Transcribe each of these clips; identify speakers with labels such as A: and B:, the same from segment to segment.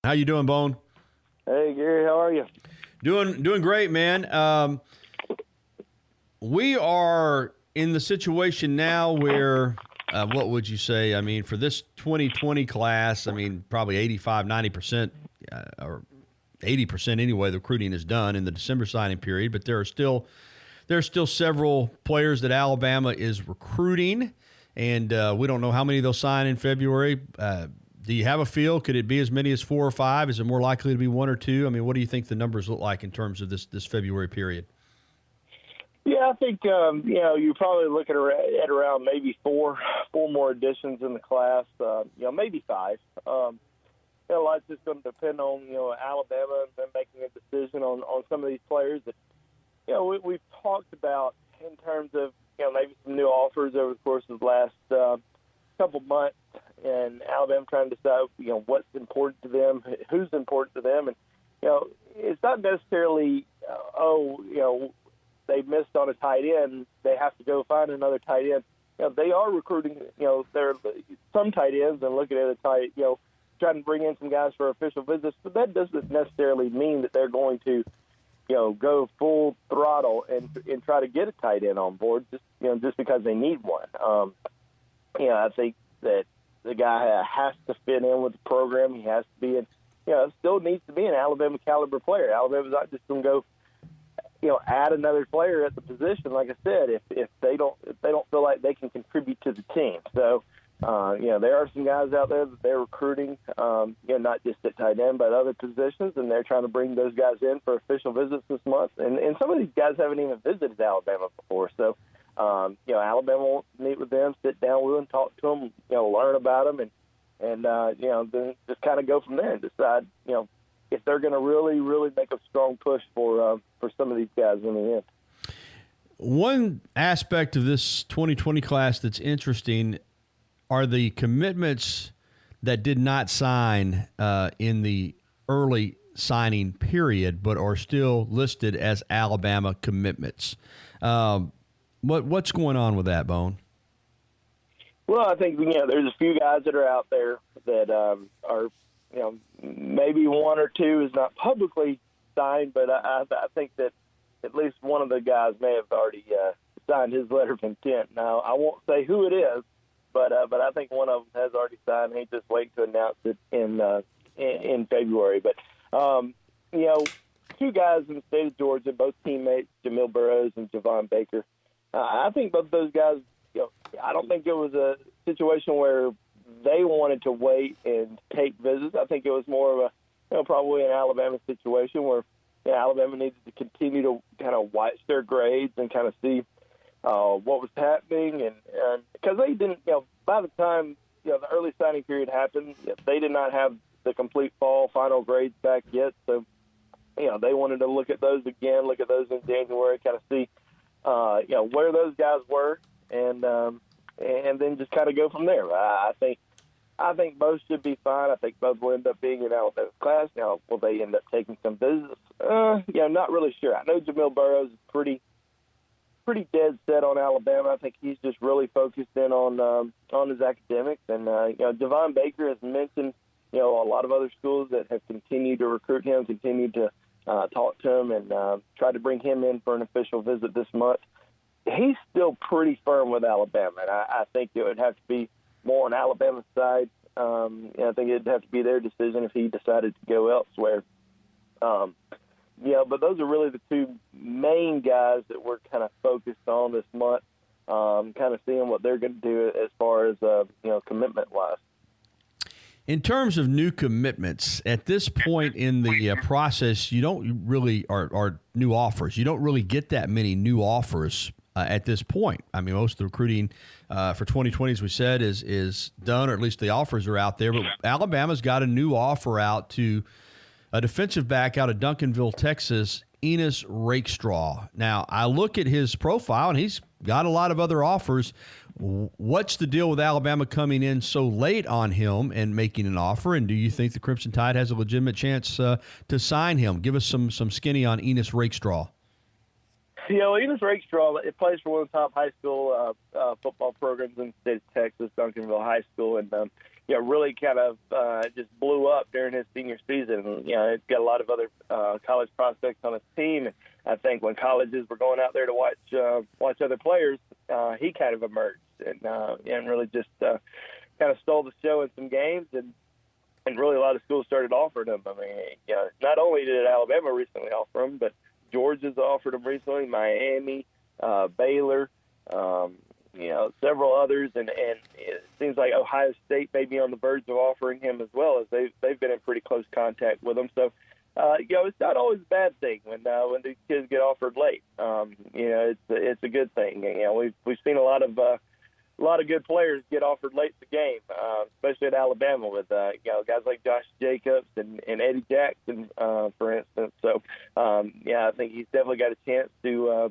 A: How you doing, Bone?
B: Hey, Gary, how are you?
A: Doing great, man. We are in the situation now where, what would you say? I mean, for this 2020 class, I mean, probably 85, 90%, or 80% anyway, the recruiting is done in the December signing period. But there are still several players that Alabama is recruiting, and we don't know how many they'll sign in February. Do you have a feel? Could it be as many as 4 or 5? Is it more likely to be 1 or 2? I mean, what do you think the numbers look like in terms of this February period?
B: Yeah, I think you're probably looking at around maybe four more additions in the class. Maybe 5. A lot's just going to depend on Alabama and them making a decision on some of these players that we've talked about in terms of maybe some new offers over the course of the last couple months, and Alabama trying to decide what's important to them, who's important to them, and it's not necessarily they missed on a tight end, they have to go find another tight end. They are recruiting. There are some tight ends and looking at a tight trying to bring in some guys for official visits, but that doesn't necessarily mean that they're going to go full throttle and try to get a tight end on board just because they need one. I think that the guy has to fit in with the program. He has to be still needs to be an Alabama caliber player. Alabama's not just going to go, add another player at the position. Like I said, if they don't feel like they can contribute to the team. So, there are some guys out there that they're recruiting, not just at tight end, but other positions, and they're trying to bring those guys in for official visits this month. And some of these guys haven't even visited Alabama before. So, Alabama will meet with them, sit down with them, talk to them, learn about them, and then just kind of go from there and decide, if they're going to really, really make a strong push for some of these guys in the end.
A: One aspect of this 2020 class that's interesting are the commitments that did not sign in the early signing period, but are still listed as Alabama commitments. What's going on with that, Bone?
B: Well, I think there's a few guys that are out there that are maybe 1 or 2 is not publicly signed, but I think that at least one of the guys may have already signed his letter of intent. Now, I won't say who it is, but I think one of them has already signed. He's just waiting to announce it in February. But 2 guys in the state of Georgia, both teammates, Jamil Burroughs and Javon Baker. I think both those guys. I don't think it was a situation where they wanted to wait and take visits. I think it was more of a probably an Alabama situation where Alabama needed to continue to kind of watch their grades and kind of see what was happening, and because they didn't, by the time the early signing period happened, they did not have the complete fall final grades back yet. So they wanted to look at those again, look at those in January, kind of see where those guys were, and then just kind of go from there. I think both should be fine. I think both will end up being in Alabama's class. Now, will they end up taking some visits? Not really sure. I know Jamil Burroughs is pretty dead set on Alabama. I think he's just really focused in on his academics. And Javon Baker has mentioned a lot of other schools that have continued to recruit him, continued to talk to him, and try to bring him in for an official visit this month. He's still pretty firm with Alabama, and I think it would have to be more on Alabama's side. I think it'd have to be their decision if he decided to go elsewhere. But those are really the 2 main guys that we're kind of focused on this month, kind of seeing what they're going to do as far as commitment-wise.
A: In terms of new commitments, at this point in the process, you don't really are new offers. You don't really get that many new offers at this point. I mean, most of the recruiting for 2020, as we said, is done, or at least the offers are out there. But Alabama's got a new offer out to a defensive back out of Duncanville, Texas, Enos Rakestraw. Now, I look at his profile, and he's got a lot of other offers. What's the deal with Alabama coming in so late on him and making an offer? And do you think the Crimson Tide has a legitimate chance to sign him? Give us some skinny on Enos Rakestraw.
B: Enos Rakestraw, it plays for one of the top high school football programs in the state of Texas, Duncanville High School. And, really kind of just blew up during his senior season. He's got a lot of other college prospects on his team. I think when colleges were going out there to watch other players, he kind of emerged and really just kind of stole the show in some games, and really a lot of schools started offering him. I mean, not only did Alabama recently offer him, but Georgia's offered him recently, Miami, Baylor, several others, and it seems like Ohio State may be on the verge of offering him as well, as they've been in pretty close contact with him. So, it's not always a bad thing when these kids get offered late. It's a good thing. We've seen a lot of good players get offered late in the game, especially at Alabama with guys like Josh Jacobs and Eddie Jackson, for instance. So, I think he's definitely got a chance to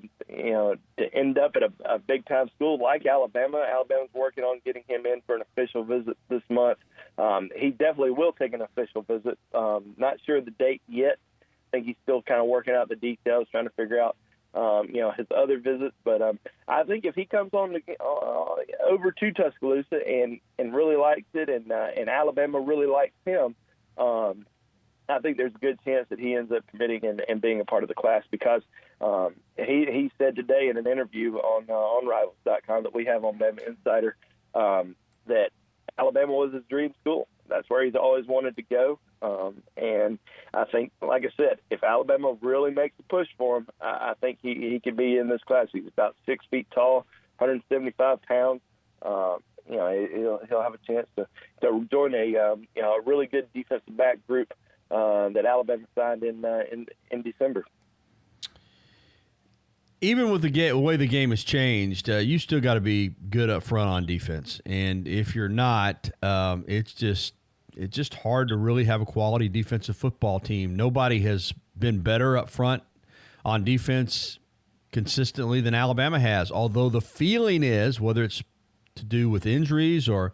B: end up at a big time school like Alabama. Alabama's working on getting him in for an official visit this month. He definitely will take an official visit. Not sure of the date yet. I think he's still kind of working out the details, trying to figure out his other visits, but I think if he comes on over to Tuscaloosa and really likes it, and Alabama really likes him, I think there's a good chance that he ends up committing and being a part of the class, because he said today in an interview on Rivals.com that we have on BamaInsider that Alabama was his dream school. That's where he's always wanted to go. And I think, like I said, if Alabama really makes a push for him, I think he could be in this class. He's about 6 feet tall, 175 pounds. He'll have a chance to join a really good defensive back group that Alabama signed in December.
A: Even with the way the game has changed, you still got to be good up front on defense. And if you're not, it's just hard to really have a quality defensive football team. Nobody has been better up front on defense consistently than Alabama has, although the feeling is, whether it's to do with injuries or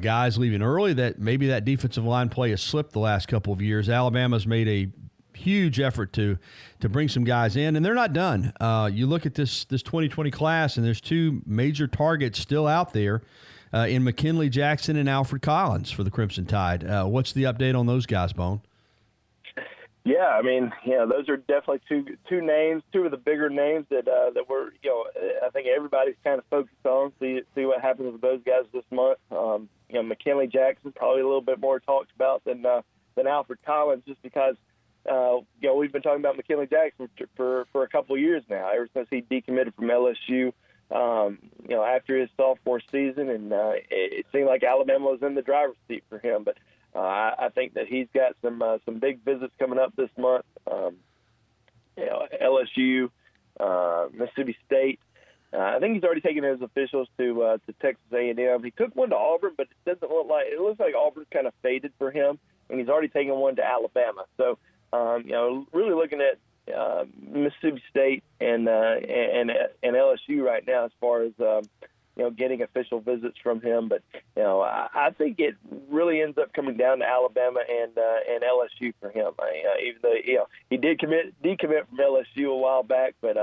A: guys leaving early, that maybe that defensive line play has slipped the last couple of years. Alabama's made a huge effort to bring some guys in, and they're not done. You look at this 2020 class, and there's two major targets still out there in McKinley Jackson and Alfred Collins for the Crimson Tide. What's the update on those guys, Bone?
B: Yeah, I mean, those are definitely two names, two of the bigger names that we're, I think everybody's kind of focused on. See what happens with those guys this month. McKinley Jackson probably a little bit more talked about than Alfred Collins, just because we've been talking about McKinley Jackson for a couple of years now, ever since he decommitted from LSU. After his sophomore season, and it seemed like Alabama was in the driver's seat for him. But I think that he's got some big visits coming up this month. LSU, Mississippi State. I think he's already taken his officials to Texas A&M. He took one to Auburn, but it looks like Auburn's kind of faded for him, and he's already taken one to Alabama. So really looking at Mississippi State and LSU right now as far as getting official visits from him. But I think it really ends up coming down to Alabama and LSU for him. Even though he did decommit from LSU a while back, but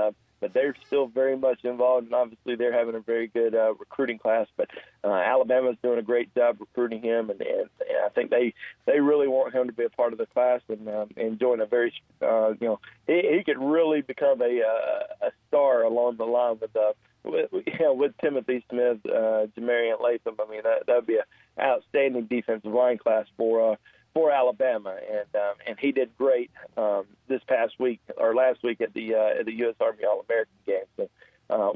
B: they're still very much involved, and obviously they're having a very good recruiting class. But Alabama's doing a great job recruiting him, and I think they really want him to be a part of the class and join a very he could really become a star along the line with Timothy Smith, Jamarian Latham. I mean, that would be an outstanding defensive line class for Alabama, and he did great this past week or last week at the U.S. Army All-American game. So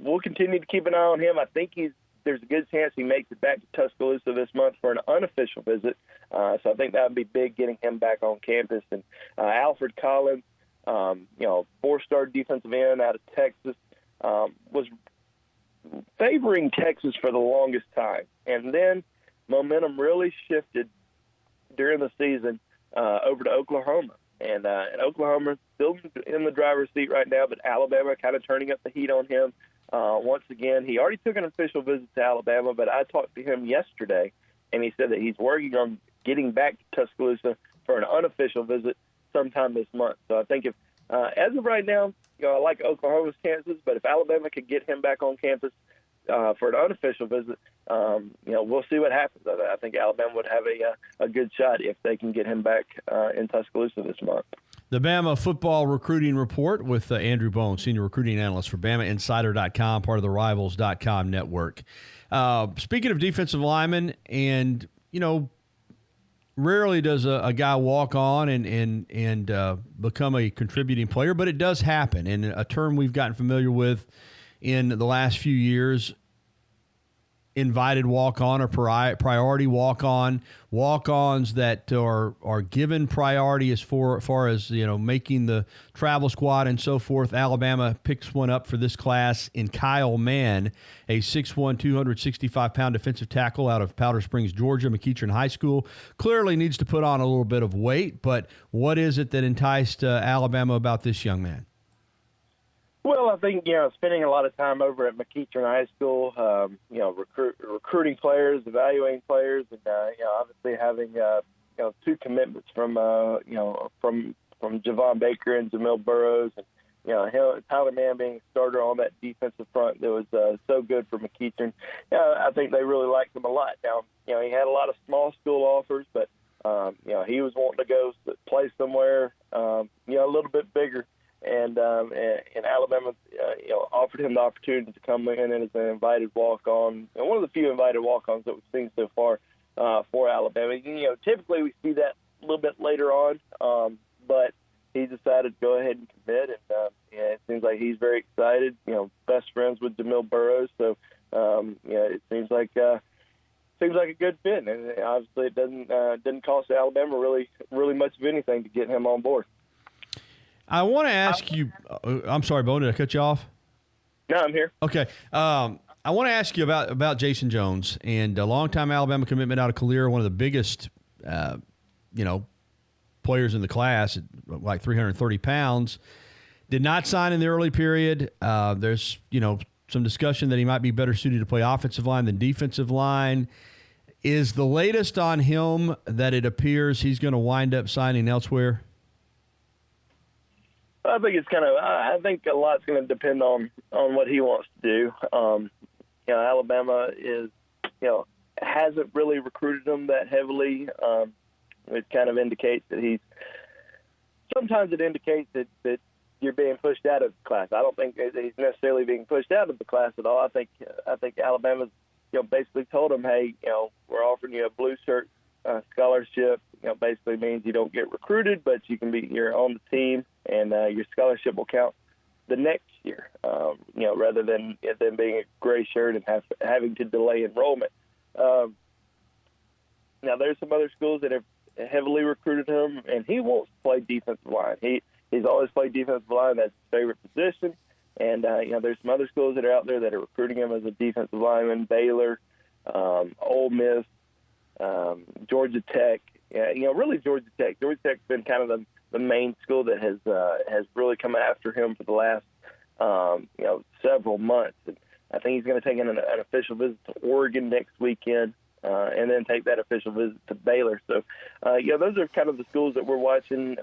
B: we'll continue to keep an eye on him. I think there's a good chance he makes it back to Tuscaloosa this month for an unofficial visit. So I think that would be big, getting him back on campus. And Alfred Collins, four-star defensive end out of Texas, was favoring Texas for the longest time, and then momentum really shifted during the season over to Oklahoma, and Oklahoma's still in the driver's seat right now, but Alabama kind of turning up the heat on him once again. He already took an official visit to Alabama, but I talked to him yesterday, and he said that he's working on getting back to Tuscaloosa for an unofficial visit sometime this month. So I think if as of right now, I like Oklahoma's chances, but if Alabama could get him back on campus for an unofficial visit, we'll see what happens. I think Alabama would have a good shot if they can get him back in Tuscaloosa this month.
A: The Bama Football Recruiting Report with Andrew Bone, Senior Recruiting Analyst for BamaInsider.com, part of the Rivals.com network. Speaking of defensive linemen, and, rarely does a guy walk on and become a contributing player, but it does happen. And a term we've gotten familiar with in the last few years, invited walk-on or priority walk-on, walk-ons that are given priority as far as making the travel squad and so forth. Alabama picks one up for this class in Kyle Mann, a 6'1", 265-pound defensive tackle out of Powder Springs, Georgia, McEachern High School. Clearly needs to put on a little bit of weight, but what is it that enticed Alabama about this young man?
B: Well, I think, spending a lot of time over at McEachern High School, recruiting players, evaluating players, and, obviously having, two commitments from Javon Baker and Jamil Burroughs. And, Tyler Mann being a starter on that defensive front that was so good for McEachern. I think they really liked him a lot. Now, he had a lot of small school offers, but, he was wanting to go play somewhere, a little bit bigger. And Alabama, offered him the opportunity to come in as an invited walk-on, and one of the few invited walk-ons that we've seen so far for Alabama. Typically we see that a little bit later on, but he decided to go ahead and commit, and it seems like he's very excited. Best friends with Jamil Burroughs, so it seems like a good fit, and obviously it didn't cost Alabama really much of anything to get him on board.
A: I want to ask you – I'm sorry, Bo, did I cut you off?
B: No, I'm here.
A: Okay. I want to ask you about Jason Jones, and a longtime Alabama commitment out of Calera, one of the biggest, players in the class at like 330 pounds. Did not sign in the early period. There's, some discussion that he might be better suited to play offensive line than defensive line. Is the latest on him that it appears he's going to wind up signing elsewhere?
B: I think I think a lot's going to depend on what he wants to do. Alabama hasn't really recruited him that heavily. It kind of indicates that sometimes it indicates that you're being pushed out of the class. I don't think he's necessarily being pushed out of the class at all. I think Alabama's, basically told him, hey, we're offering you a blue shirt scholarship. Basically means you don't get recruited, but you're on the team, and your scholarship will count the next year, rather than being a gray shirt and having to delay enrollment. Now, there's some other schools that have heavily recruited him, and he wants to play defensive line. He's always played defensive line. That's his favorite position. And, there's some other schools that are out there that are recruiting him as a defensive lineman: Baylor, Ole Miss, Georgia Tech. Really Georgia Tech. Georgia Tech's been kind of the main school that has really come after him for the last several months. And I think he's going to take an official visit to Oregon next weekend, and then take that official visit to Baylor. So, those are kind of the schools that we're watching.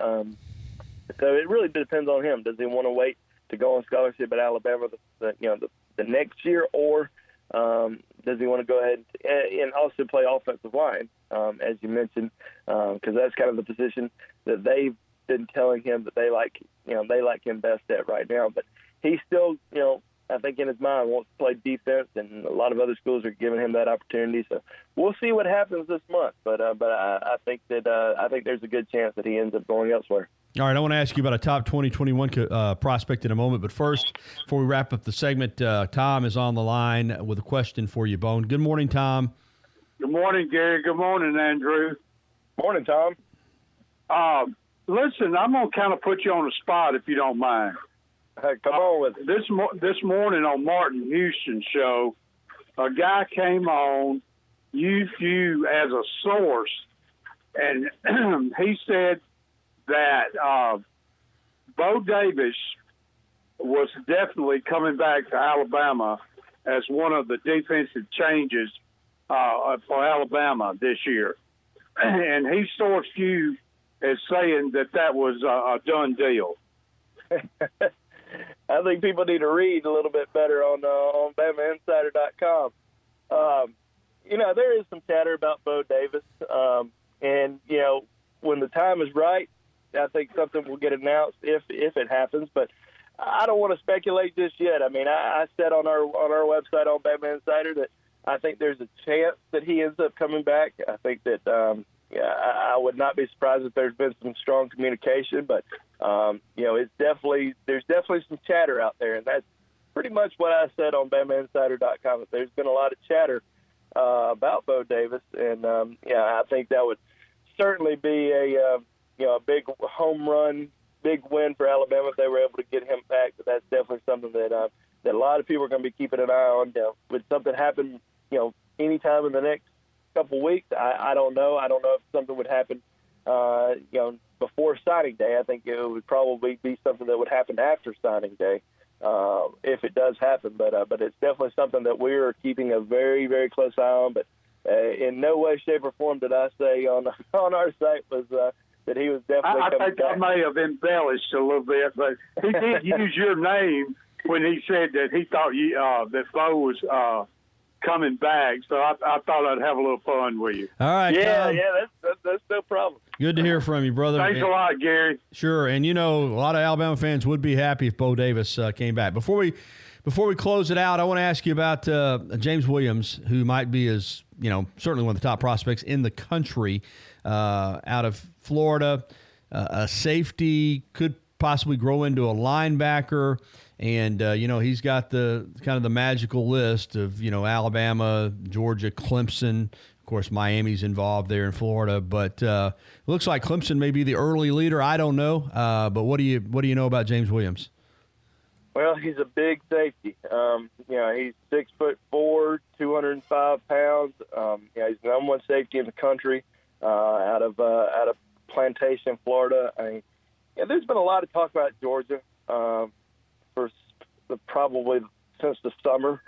B: So it really depends on him. Does he want to wait to go on scholarship at Alabama the next year, or does he want to go ahead and also play offensive line, as you mentioned, because that's kind of the position that they've been telling him that they like him best at right now. But he still, I think in his mind wants to play defense, and a lot of other schools are giving him that opportunity. So we'll see what happens this month. But I think there's a good chance that he ends up going elsewhere.
A: All right, I want to ask you about a top 2021 prospect in a moment. But first, before we wrap up the segment, Tom is on the line with a question for you, Bone. Good morning, Tom.
C: Good morning, Gary. Good morning, Andrew.
B: Morning, Tom.
C: Listen, I'm going to kind of put you on the spot if you don't mind.
B: Come on with it.
C: This morning on Martin Houston's show, a guy came on, used you as a source, and he said that Bo Davis was definitely coming back to Alabama as one of the defensive changes for Alabama this year. And he sourced you as saying that was a done deal.
B: I think people need to read a little bit better on BamaInsider.com. there is some chatter about Bo Davis. And, when the time is right, I think something will get announced if it happens. But I don't want to speculate just yet. I mean, I said on our website on BamaInsider that I think there's a chance that he ends up coming back. I think that I would not be surprised if there's been some strong communication. But there's definitely some chatter out there, and that's pretty much what I said on BamaInsider.com. There's been a lot of chatter about Bo Davis, and I think that would certainly be a big home run, big win for Alabama if they were able to get him back. But that's definitely something that a lot of people are going to be keeping an eye on. Would something happen, anytime in the next couple weeks? I don't know. I don't know if something would happen, before signing day. I think it would probably be something that would happen after signing day, if it does happen. But it's definitely something that we're keeping a very, very close eye on. But in no way, shape, or form did I say on our site was that he was definitely coming back. I think
C: I may have embellished a little bit, but he did use your name when he said that he thought that Bo was coming back. So I thought I'd have a little fun with you.
A: All right, Tom.
B: That's no problem.
A: Good to hear from you, brother.
C: Thanks a lot, Gary.
A: Sure, and a lot of Alabama fans would be happy if Bo Davis came back. Before we close it out, I want to ask you about James Williams, who might be certainly one of the top prospects in the country out of Florida. A safety, could possibly grow into a linebacker. And, he's got the kind of the magical list of, Alabama, Georgia, Clemson. Of course, Miami's involved there in Florida. But it looks like Clemson may be the early leader. I don't know. But what do you know about James Williams?
B: Well, he's a big safety. He's 6'4", 205 pounds. He's the number one safety in the country out of Plantation, Florida. I mean, there's been a lot of talk about Georgia for probably since the summer.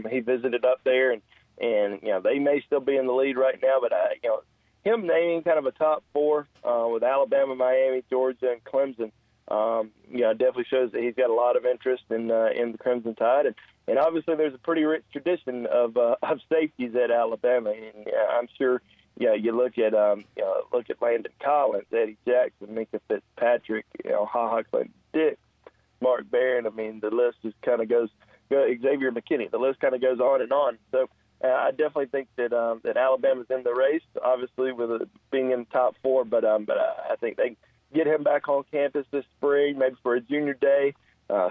B: He visited up there, and they may still be in the lead right now. But him naming kind of a top four with Alabama, Miami, Georgia, and Clemson. Definitely shows that he's got a lot of interest in the Crimson Tide, and obviously there's a pretty rich tradition of safeties at Alabama. And I'm sure, you look at Landon Collins, Eddie Jackson, Minka Fitzpatrick, Ha Clinton Dix, Mark Barron. I mean, the list just kind of goes. Xavier McKinney. The list kind of goes on and on. So I definitely think that Alabama's in the race, obviously with it being in the top four. But I think they get him back on campus this spring, maybe for a junior day,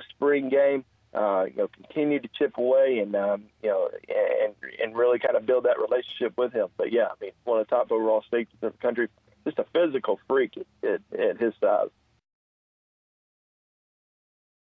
B: spring game. Continue to chip away and really kind of build that relationship with him. But yeah, I mean, one of the top overall safeties in the country, just a physical freak at his size.